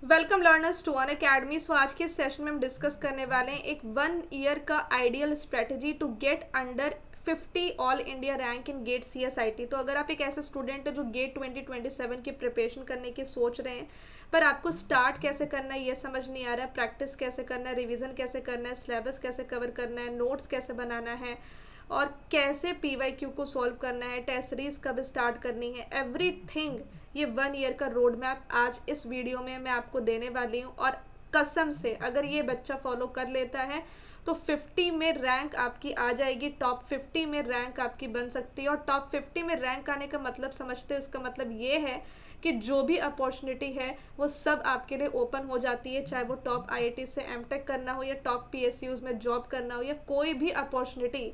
Welcome learners to Unacademy. So आज के session में हम डिस्कस करने वाले हैं एक 1 ईयर का ideal strategy to get under 50 all India rank in GATE CSIT। तो अगर आप एक ऐसे स्टूडेंट है जो गेट 2027 की प्रिपरेशन करने की सोच रहे हैं पर आपको स्टार्ट कैसे करना है ये समझ नहीं आ रहा है, प्रैक्टिस कैसे करना है, रिविज़न कैसे करना है, सिलेबस कैसे कवर करना है, नोट्स कैसे बनाना है और कैसे PYQ को सॉल्व करना है, टेस्ट सीरीज कब स्टार्ट करनी है, एवरीथिंग ये 1 ईयर का रोड मैप आज इस वीडियो में मैं आपको देने वाली हूँ। और कसम से अगर ये बच्चा फॉलो कर लेता है तो 50 में रैंक आपकी आ जाएगी, टॉप 50 में रैंक आपकी बन सकती है। और टॉप 50 में रैंक आने का मतलब समझते हैं, इसका मतलब ये है कि जो भी अपॉर्चुनिटी है वो सब आपके लिए ओपन हो जाती है, चाहे वो टॉप IIT से MTech करना हो या टॉप PSUs में जॉब करना हो या कोई भी अपॉर्चुनिटी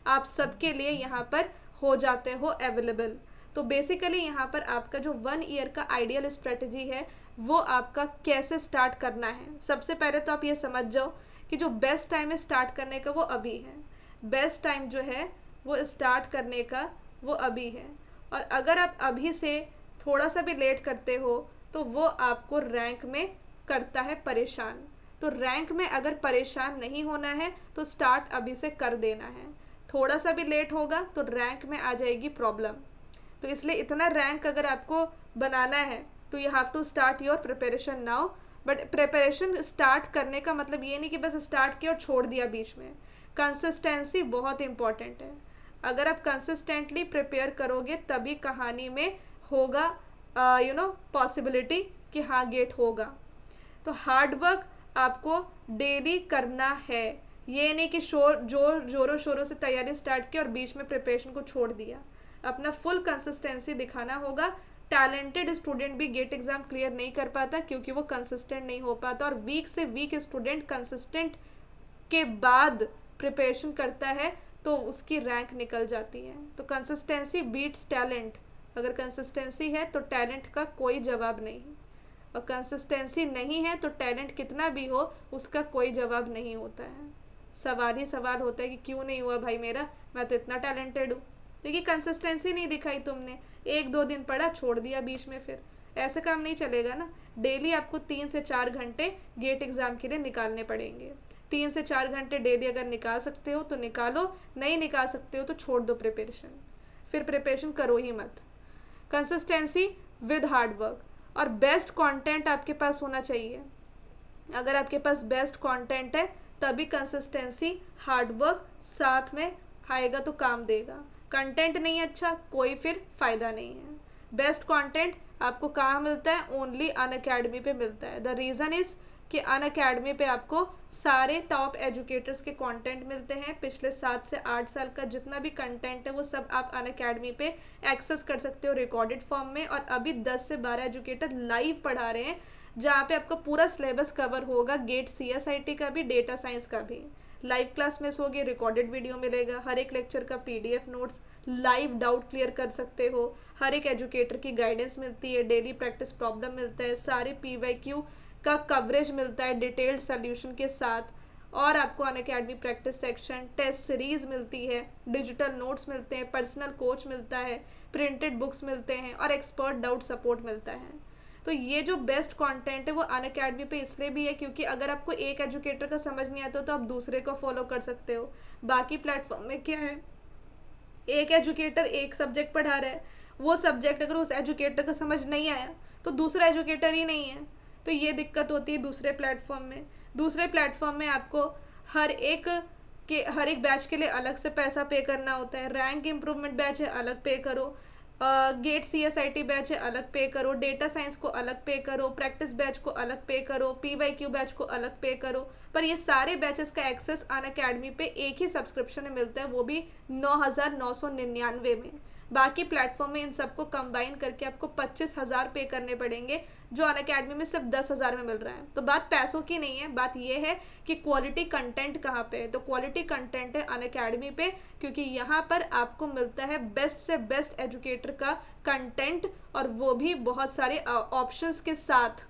आप सबके लिए यहाँ पर हो जाते हो अवेलेबल। तो बेसिकली यहाँ पर आपका जो 1 ईयर का आइडियल स्ट्रेटजी है वो आपका कैसे स्टार्ट करना है। सबसे पहले तो आप ये समझ जाओ कि जो बेस्ट टाइम है स्टार्ट करने का वो अभी है। बेस्ट टाइम जो है वो स्टार्ट करने का वो अभी है। और अगर आप अभी से थोड़ा सा भी लेट करते हो तो वो आपको रैंक में करता है परेशान। तो रैंक में अगर परेशान नहीं होना है तो स्टार्ट अभी से कर देना है। थोड़ा सा भी लेट होगा तो रैंक में आ जाएगी प्रॉब्लम। तो इसलिए इतना रैंक अगर आपको बनाना है तो you have to start your preparation now. But preparation start करने का मतलब ये नहीं कि बस स्टार्ट किया और छोड़ दिया बीच में। कंसिस्टेंसी बहुत इंपॉर्टेंट है। अगर आप कंसिस्टेंटली प्रिपेयर करोगे तभी कहानी में होगा पॉसिबिलिटी कि हाँ गेट होगा। तो हार्ड वर्क आपको डेली करना है। ये नहीं कि जोरों शोरों से तैयारी स्टार्ट की और बीच में प्रिपरेशन को छोड़ दिया। अपना फुल कंसिस्टेंसी दिखाना होगा। टैलेंटेड स्टूडेंट भी गेट एग्जाम क्लियर नहीं कर पाता क्योंकि वो कंसिस्टेंट नहीं हो पाता, और वीक से वीक स्टूडेंट कंसिस्टेंट के बाद प्रिपरेशन करता है तो उसकी रैंक निकल जाती है। तो कंसिस्टेंसी बीट्स टैलेंट। अगर कंसिस्टेंसी है तो टैलेंट का कोई जवाब नहीं, और कंसिस्टेंसी नहीं है तो टैलेंट कितना भी हो उसका कोई जवाब नहीं होता है। सवाल ही सवाल होता है कि क्यों नहीं हुआ भाई मेरा, मैं तो इतना टैलेंटेड हूँ। देखिए कंसिस्टेंसी नहीं दिखाई तुमने, 1-2 दिन पढ़ा छोड़ दिया बीच में, फिर ऐसे काम नहीं चलेगा ना। डेली आपको 3 से 4 घंटे गेट एग्जाम के लिए निकालने पड़ेंगे। 3 से 4 घंटे डेली अगर निकाल सकते हो तो निकालो, नहीं निकाल सकते हो तो छोड़ दो प्रिपरेशन, फिर प्रिपरेशन करो ही मत। कंसिस्टेंसी विद हार्ड वर्क और बेस्ट कंटेंट आपके पास होना चाहिए। अगर आपके पास बेस्ट कंटेंट है तभी कंसिस्टेंसी हार्ड वर्क साथ में आएगा तो काम देगा। कंटेंट नहीं अच्छा कोई फिर फायदा नहीं है। बेस्ट कंटेंट आपको कहाँ मिलता है? ओनली अनअकैडमी पे मिलता है। द रीज़न इज़ कि अनअकैडमी पे आपको सारे टॉप एजुकेटर्स के कंटेंट मिलते हैं। पिछले 7 से 8 साल का जितना भी कंटेंट है वो सब आप अनअकैडमी पे एक्सेस कर सकते हो रिकॉर्डेड फॉर्म में। और अभी 10 से 12 एजुकेटर लाइव पढ़ा रहे हैं जहाँ पे आपका पूरा सिलेबस कवर होगा, गेट CSIT का भी, डेटा साइंस का भी। लाइव क्लास मिस होगी, रिकॉर्डेड वीडियो मिलेगा, हर एक लेक्चर का PDF notes, live doubt clear कर सकते हो, हर एक एजुकेटर की गाइडेंस मिलती है, डेली प्रैक्टिस प्रॉब्लम मिलता है, सारे PYQ का कवरेज मिलता है डिटेल्ड सोल्यूशन के साथ। और आपको Unacademy practice section, test series मिलती है, डिजिटल नोट्स मिलते हैं, पर्सनल कोच मिलता है, प्रिंटेड बुक्स मिलते हैं और एक्सपर्ट डाउट सपोर्ट मिलता है। तो ये जो बेस्ट कंटेंट है वो अनअकैडमी पे इसलिए भी है क्योंकि अगर आपको एक एजुकेटर का समझ नहीं आता तो आप दूसरे को फॉलो कर सकते हो। बाकी प्लेटफॉर्म में क्या है, एक एजुकेटर एक सब्जेक्ट पढ़ा रहा है, वो सब्जेक्ट अगर उस एजुकेटर को समझ नहीं आया तो दूसरा एजुकेटर ही नहीं है। तो ये दिक्कत होती है दूसरे प्लेटफॉर्म में। दूसरे प्लेटफॉर्म में आपको हर एक हर एक बैच के लिए अलग से पैसा पे करना होता है। रैंक इम्प्रूवमेंट बैच है अलग पे करो, गेट CSIT बैच है अलग पे करो, डेटा साइंस को अलग पे करो, प्रैक्टिस बैच को अलग पे करो, PYQ बैच को अलग पे करो। पर ये सारे बैचेस का एक्सेस अनअकैडमी पे एक ही सब्सक्रिप्शन में मिलता है, वो भी 9,999 में। बाकी प्लेटफॉर्म में इन सबको कंबाइन करके आपको 25,000 पे करने पड़ेंगे, जो अनअकैडमी में सिर्फ 10,000 में मिल रहा है। तो बात पैसों की नहीं है, बात यह है कि क्वालिटी कंटेंट कहाँ पे है। तो क्वालिटी कंटेंट है अनअकैडमी पे, क्योंकि यहाँ पर आपको मिलता है बेस्ट से बेस्ट एजुकेटर का कंटेंट, और वो भी बहुत सारे ऑप्शंस के साथ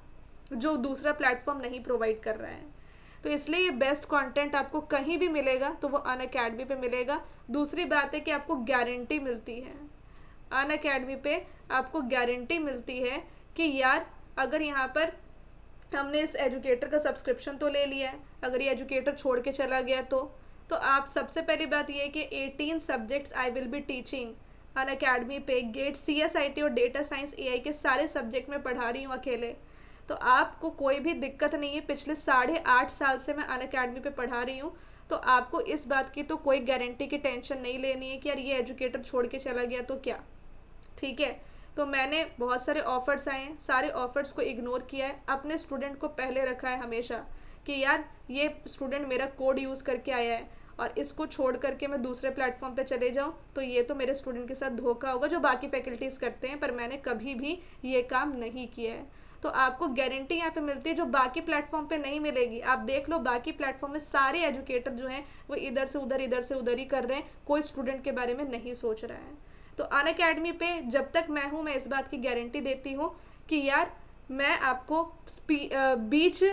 जो दूसरा प्लेटफॉर्म नहीं प्रोवाइड कर रहा है। तो इसलिए ये बेस्ट कंटेंट आपको कहीं भी मिलेगा तो वो अनअकैडमी पे मिलेगा। दूसरी बात है कि आपको गारंटी मिलती है अनअकैडमी पे, आपको गारंटी मिलती है कि यार अगर यहाँ पर हमने इस एजुकेटर का सब्सक्रिप्शन तो ले लिया है, अगर ये एजुकेटर छोड़ के चला गया तो आप सबसे पहली बात ये है कि 18 subjects I will be teaching on academy पे गेट CSIT और डेटा साइंस AI के सारे सब्जेक्ट में पढ़ा रही हूँ अकेले। तो आपको कोई भी दिक्कत नहीं है, पिछले 8.5 साल से मैं अन अकेडमी पे पढ़ा रही हूँ। तो आपको इस बात की तो कोई गारंटी की टेंशन नहीं लेनी है कि यार ये एजुकेटर छोड़ के चला गया तो क्या। ठीक है, तो मैंने बहुत सारे ऑफर्स आए हैं, सारे ऑफर्स को इग्नोर किया है, अपने स्टूडेंट को पहले रखा है हमेशा कि यार ये स्टूडेंट मेरा कोड यूज़ करके आया है और इसको छोड़ करके मैं दूसरे प्लेटफॉर्म पे चले जाऊँ तो ये तो मेरे स्टूडेंट के साथ धोखा होगा, जो बाकी फैकल्टीज़ करते हैं, पर मैंने कभी भी ये काम नहीं किया है। तो आपको गारंटी यहाँ पे मिलती है जो बाकी प्लेटफॉर्म पे नहीं मिलेगी। आप देख लो बाकी प्लेटफॉर्म में सारे एजुकेटर जो हैं वो इधर से उधर ही कर रहे हैं, कोई स्टूडेंट के बारे में नहीं सोच रहा है। तो अन अकेडमी पे जब तक मैं हूँ, मैं इस बात की गारंटी देती हूँ कि यार मैं आपको बीच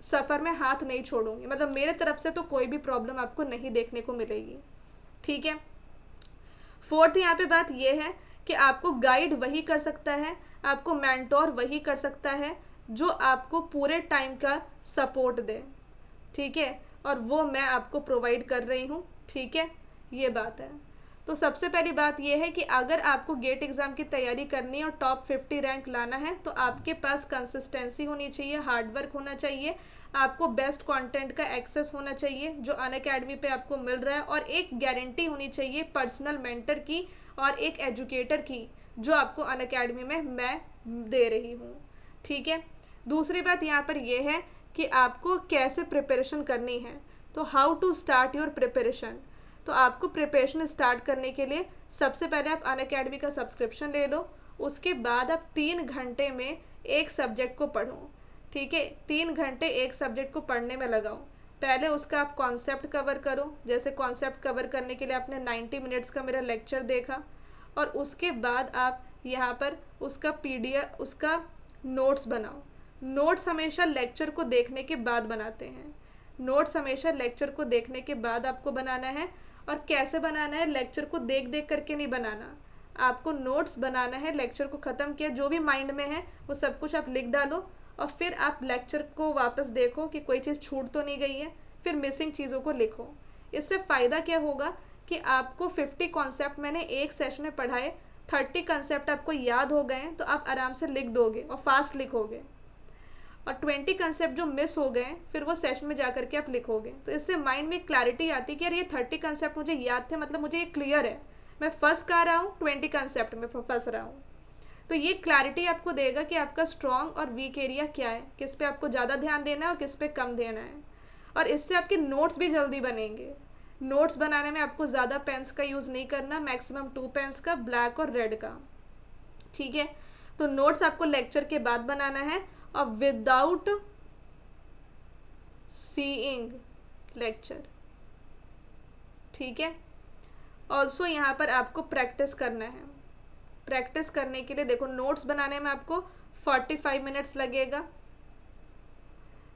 सफ़र में हाथ नहीं छोड़ूंगी, मतलब मेरे तरफ से तो कोई भी प्रॉब्लम आपको नहीं देखने को मिलेगी। ठीक है, फोर्थ यहाँ पे बात यह है कि आपको गाइड वही कर सकता है, आपको मेंटोर वही कर सकता है जो आपको पूरे टाइम का सपोर्ट दे। ठीक है, और वो मैं आपको प्रोवाइड कर रही हूँ। ठीक है, ये बात है। तो सबसे पहली बात यह है कि अगर आपको गेट एग्ज़ाम की तैयारी करनी है और टॉप 50 रैंक लाना है तो आपके पास कंसिस्टेंसी होनी चाहिए, हार्डवर्क होना चाहिए, आपको बेस्ट कंटेंट का एक्सेस होना चाहिए जो अन अकेडमी पे आपको मिल रहा है, और एक गारंटी होनी चाहिए पर्सनल मेंटर की और एक एजुकेटर की जो आपको अन अकेडमी में मैं दे रही हूँ। ठीक है, दूसरी बात यहाँ पर यह है कि आपको कैसे प्रिपरेशन करनी है। तो how to start your preparation. तो आपको प्रिपरेशन स्टार्ट करने के लिए सबसे पहले आप अन अकेडमी का सब्सक्रिप्शन ले लो, उसके बाद आप 3 घंटे में एक सब्जेक्ट को पढ़ो। ठीक है, 3 घंटे एक सब्जेक्ट को पढ़ने में लगाओ। पहले उसका आप कॉन्सेप्ट कवर करो, जैसे कॉन्सेप्ट कवर करने के लिए आपने 90 मिनट्स का मेरा लेक्चर देखा, और उसके बाद आप यहाँ पर उसका PDF उसका नोट्स बनाओ। नोट्स हमेशा लेक्चर को देखने के बाद बनाते हैं, नोट्स हमेशा लेक्चर को देखने के बाद आपको बनाना है। और कैसे बनाना है, लेक्चर को देख देख करके नहीं बनाना, आपको नोट्स बनाना है। लेक्चर को ख़त्म किया, जो भी माइंड में है वो सब कुछ आप लिख डालो, और फिर आप लेक्चर को वापस देखो कि कोई चीज़ छूट तो नहीं गई है, फिर मिसिंग चीज़ों को लिखो। इससे फ़ायदा क्या होगा कि आपको 50 कॉन्सेप्ट मैंने एक सेशन में पढ़ाए, 30 कॉन्सेप्ट आपको याद हो गए तो आप आराम से लिख दोगे और फास्ट लिखोगे, और 20 कंसेप्ट जो मिस हो गए फिर वो सेशन में जा करके आप लिखोगे। तो इससे माइंड में क्लैरिटी आती है कि यार ये 30 कंसेप्ट मुझे याद थे, मतलब मुझे ये क्लियर है, मैं फंस कहाँ रहा हूँ, 20 कंसेप्ट में फंस रहा हूँ। तो ये क्लैरिटी आपको देगा कि आपका स्ट्रॉन्ग और वीक एरिया क्या है, किस पे आपको ज़्यादा ध्यान देना है और किस पे कम देना है। और इससे आपके नोट्स भी जल्दी बनेंगे। नोट्स बनाने में आपको ज़्यादा पेन्स का यूज़ नहीं करना, मैक्सिमम 2 पेन्स का, ब्लैक और रेड का। ठीक है, तो नोट्स आपको लेक्चर के बाद बनाना है और विदाउट सीइंग लेक्चर। ठीक है, ऑल्सो यहाँ पर आपको प्रैक्टिस करना है। प्रैक्टिस करने के लिए देखो, नोट्स बनाने में आपको 45 मिनट्स लगेगा,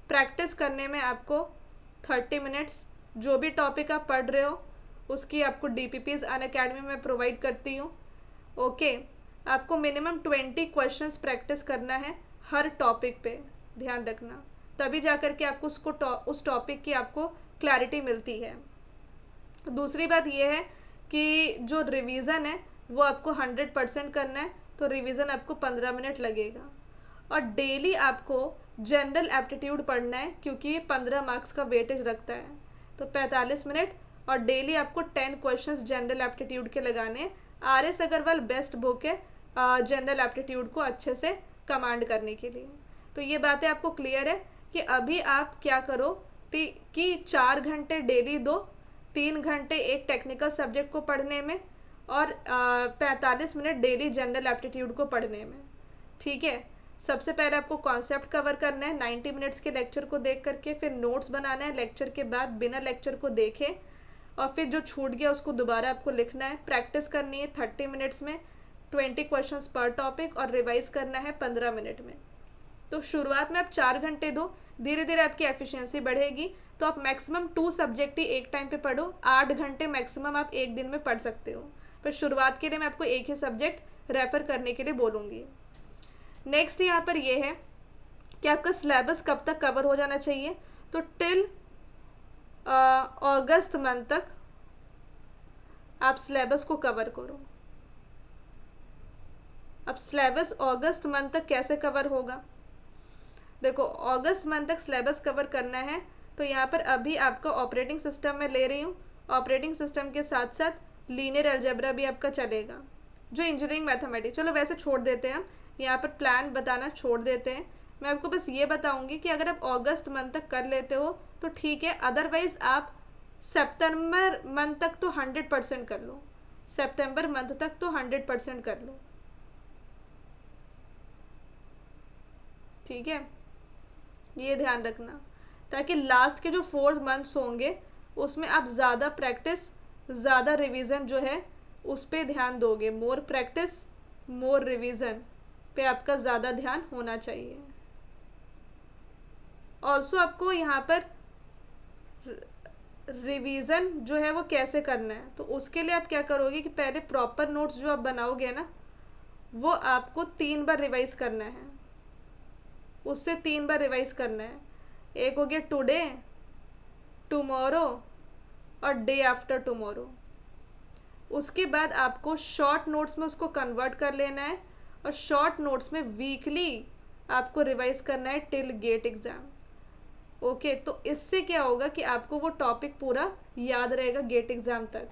प्रैक्टिस करने में आपको 30 मिनट्स। जो भी टॉपिक आप पढ़ रहे हो उसकी आपको DPPs अन अकेडमी में प्रोवाइड करती हूँ। ओके, आपको मिनिमम 20 क्वेश्चंस प्रैक्टिस करना है हर टॉपिक पे, ध्यान रखना, तभी जाकर के आपको उस टॉपिक की आपको क्लैरिटी मिलती है। दूसरी बात यह है कि जो रिवीज़न है वो आपको 100% करना है, तो रिवीज़न आपको 15 मिनट लगेगा। और डेली आपको जनरल एप्टीट्यूड पढ़ना है, क्योंकि ये 15 मार्क्स का वेटेज रखता है, तो 45 मिनट, और डेली आपको 10 क्वेश्चंस जनरल एप्टीट्यूड के लगाने। RS अग्रवाल बेस्ट बुक है जनरल एप्टीट्यूड को अच्छे से कमांड करने के लिए। तो ये बातें आपको क्लियर है कि अभी आप क्या करो कि 4 घंटे डेली दो, 3 घंटे एक टेक्निकल सब्जेक्ट को पढ़ने में, और 45 मिनट डेली जनरल एप्टीट्यूड को पढ़ने में। ठीक है, सबसे पहले आपको कॉन्सेप्ट कवर करना है 90 मिनट्स के लेक्चर को देख करके, फिर नोट्स बनाना है लेक्चर के बाद बिना लेक्चर को देखे, और फिर जो छूट गया उसको दोबारा आपको लिखना है। प्रैक्टिस करनी है 30 मिनट्स में 20 क्वेश्चंस पर टॉपिक, और रिवाइज करना है 15 मिनट में। तो शुरुआत में आप 4 घंटे दो, धीरे धीरे आपकी एफिशिएंसी बढ़ेगी, तो आप मैक्सिमम 2 सब्जेक्ट ही एक टाइम पे पढ़ो। 8 घंटे मैक्सिमम आप एक दिन में पढ़ सकते हो, पर शुरुआत के लिए मैं आपको एक ही सब्जेक्ट रेफ़र करने के लिए बोलूँगी। नेक्स्ट यहाँ पर ये है कि आपका सिलेबस कब तक कवर हो जाना चाहिए, तो टिल अगस्त मंथ तक आप सिलेबस को कवर करो। अब सिलेबस अगस्त मंथ तक कैसे कवर होगा, देखो अगस्त मंथ तक सिलेबस कवर करना है तो यहाँ पर अभी आपका ऑपरेटिंग सिस्टम में ले रही हूँ। ऑपरेटिंग सिस्टम के साथ साथ लीनियर अलजेब्रा भी आपका चलेगा, जो इंजीनियरिंग मैथमेटिक्स, चलो वैसे छोड़ देते हैं हम, यहाँ पर प्लान बताना छोड़ देते हैं। मैं आपको बस ये बताऊंगी कि अगर आप अगस्त मंथ तक कर लेते हो तो ठीक है, अदरवाइज आप सितंबर मंथ तक तो 100% कर लो, सितंबर मंथ तक तो 100% कर लो, ठीक है। ये ध्यान रखना ताकि लास्ट के जो 4 मंथ्स होंगे उसमें आप ज़्यादा प्रैक्टिस, ज़्यादा रिवीजन जो है उस पर ध्यान दोगे। मोर प्रैक्टिस मोर रिवीजन पे आपका ज़्यादा ध्यान होना चाहिए। ऑल्सो आपको यहाँ पर रिवीजन जो है वो कैसे करना है, तो उसके लिए आप क्या करोगे कि पहले प्रॉपर नोट्स जो आप बनाओगे ना वो आपको 3 बार रिवाइज करना है, उससे 3 बार रिवाइज करना है। एक हो गया टुडे, टुमारो और डे आफ्टर टुमारो। उसके बाद आपको शॉर्ट नोट्स में उसको कन्वर्ट कर लेना है और शॉर्ट नोट्स में वीकली आपको रिवाइज करना है टिल गेट एग्ज़ाम। ओके, तो इससे क्या होगा कि आपको वो टॉपिक पूरा याद रहेगा गेट एग्ज़ाम तक।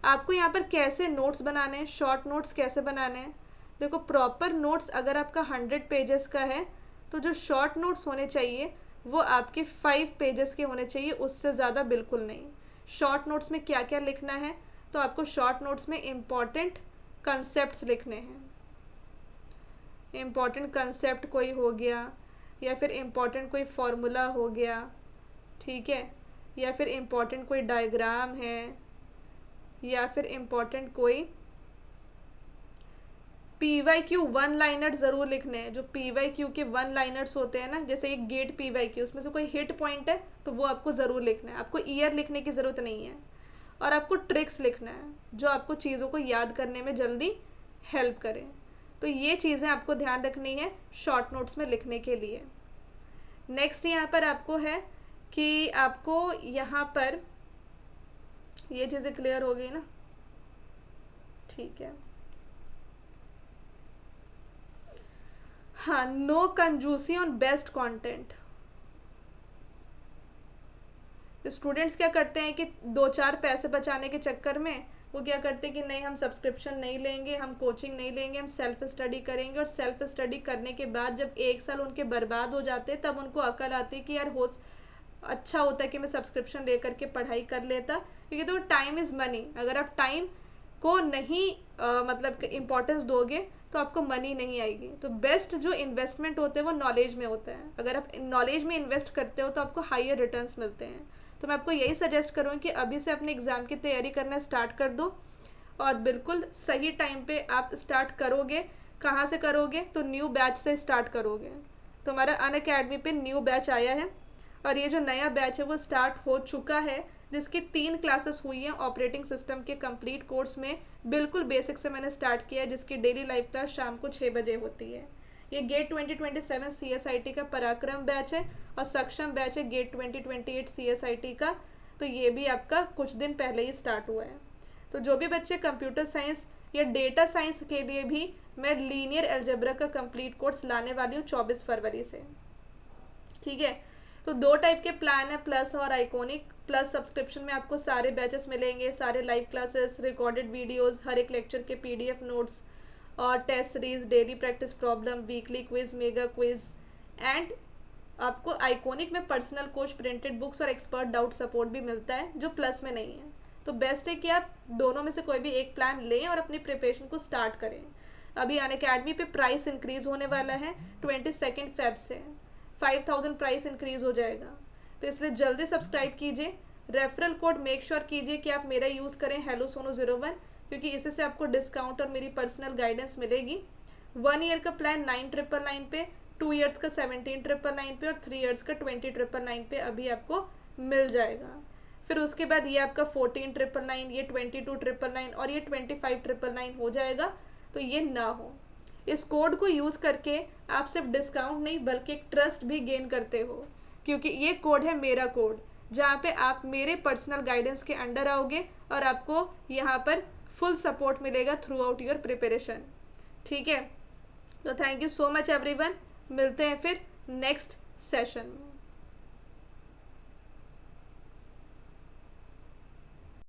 आपको यहाँ पर कैसे नोट्स बनाने हैं, शॉर्ट नोट्स कैसे बनाने हैं, देखो प्रॉपर नोट्स अगर आपका 100 पेजेस का है तो जो शॉर्ट नोट्स होने चाहिए वो आपके 5 पेजेस के होने चाहिए, उससे ज़्यादा बिल्कुल नहीं। शॉर्ट नोट्स में क्या क्या लिखना है, तो आपको शॉर्ट नोट्स में इम्पॉर्टेंट कंसेप्ट्स लिखने हैं। इम्पॉर्टेंट कंसेप्ट कोई हो गया या फिर इम्पॉर्टेंट कोई फॉर्मूला हो गया, ठीक है, या फिर इम्पॉर्टेंट कोई डायग्राम है, या फिर इम्पॉर्टेंट कोई PYQ 1 लाइनर ज़रूर लिखने हैं। जो PYQ के 1 लाइनर्स होते हैं ना, जैसे एक गेट PYQ, उसमें से कोई हिट पॉइंट है तो वो आपको ज़रूर लिखना है। आपको ईयर लिखने की ज़रूरत नहीं है, और आपको ट्रिक्स लिखना है जो आपको चीज़ों को याद करने में जल्दी हेल्प करें। तो ये चीज़ें आपको ध्यान रखनी है शॉर्ट नोट्स में लिखने के लिए। नेक्स्ट यहाँ पर आपको है कि आपको यहाँ पर ये चीज़ें क्लियर हो गई ना, ठीक है। हाँ, नो कंजूसी ऑन बेस्ट कंटेंट। स्टूडेंट्स क्या करते हैं कि 2-4 पैसे बचाने के चक्कर में वो क्या करते हैं कि नहीं, हम सब्सक्रिप्शन नहीं लेंगे, हम कोचिंग नहीं लेंगे, हम सेल्फ स्टडी करेंगे। और सेल्फ स्टडी करने के बाद जब 1 साल उनके बर्बाद हो जाते हैं तब उनको अकल आती है कि यार हो अच्छा होता है कि मैं सब्सक्रिप्शन लेकर के पढ़ाई कर लेता, क्योंकि तो टाइम इज़ मनी। अगर आप टाइम को नहीं मतलब इम्पोर्टेंस दोगे तो आपको मनी नहीं आएगी। तो बेस्ट जो इन्वेस्टमेंट होते हैं वो नॉलेज में होता है। अगर आप नॉलेज में इन्वेस्ट करते हो तो आपको हायर रिटर्न्स मिलते हैं। तो मैं आपको यही सजेस्ट करूँगी कि अभी से अपने एग्ज़ाम की तैयारी करना स्टार्ट कर दो, और बिल्कुल सही टाइम पे आप स्टार्ट करोगे। कहाँ से करोगे, तो न्यू बैच से स्टार्ट करोगे। तो हमारा अनअकैडमी पे न्यू बैच आया है, और ये जो नया बैच है वो स्टार्ट हो चुका है, जिसकी 3 क्लासेस हुई हैं ऑपरेटिंग सिस्टम के कंप्लीट कोर्स में। बिल्कुल बेसिक से मैंने स्टार्ट किया है, जिसकी डेली लाइव क्लास शाम को 6 बजे होती है। ये गेट 2027 CSIT का पराक्रम बैच है, और सक्षम बैच है गेट 2028 CSIT का। तो ये भी आपका कुछ दिन पहले ही स्टार्ट हुआ है। तो जो भी बच्चे कंप्यूटर साइंस या डेटा साइंस के लिए भी मैं लीनियर अलजेब्रा का कंप्लीट कोर्स लाने वाली हूँ 24 फरवरी से, ठीक है। तो 2 टाइप के प्लान है, प्लस और आइकॉनिक। प्लस सब्सक्रिप्शन में आपको सारे बैचेस मिलेंगे, सारे लाइव क्लासेस, रिकॉर्डेड वीडियोस, हर एक लेक्चर के PDF नोट्स, और test series, daily practice problem, weekly quiz, mega quiz. And आपको आइकॉनिक में पर्सनल कोच, प्रिंटेड बुक्स और एक्सपर्ट डाउट सपोर्ट भी मिलता है, जो प्लस में नहीं है। तो बेस्ट है कि आप दोनों में से कोई भी एक प्लान लें और अपनी प्रिपरेशन को स्टार्ट करें। अभी अनअकैडमी पे प्राइस इंक्रीज़ होने वाला है 22 फेब से, 5000 प्राइस इंक्रीज़ हो जाएगा। तो इसलिए जल्दी सब्सक्राइब कीजिए। रेफरल कोड मेक श्योर कीजिए कि आप मेरा यूज़ करें, हेलो सोनू 01, क्योंकि इससे से आपको डिस्काउंट और मेरी पर्सनल गाइडेंस मिलेगी। 1 ईयर का प्लान 9,999 पे, 2 ईयर्स का 17,999 पे, और 3 ईयर्स का 20,999 पे अभी आपको मिल जाएगा। फिर उसके बाद ये आपका 14,999, ये 22,999 और ये 25,999 हो जाएगा। तो ये ना हो, इस कोड को यूज़ करके आप सिर्फ डिस्काउंट नहीं बल्कि एक ट्रस्ट भी गेन करते हो, क्योंकि ये कोड है मेरा कोड, जहाँ पे आप मेरे पर्सनल गाइडेंस के अंडर आओगे और आपको यहाँ पर फुल सपोर्ट मिलेगा थ्रू आउट योर प्रिपरेशन। ठीक है, तो thank you so much everyone, मिलते हैं फिर नेक्स्ट सेशन में।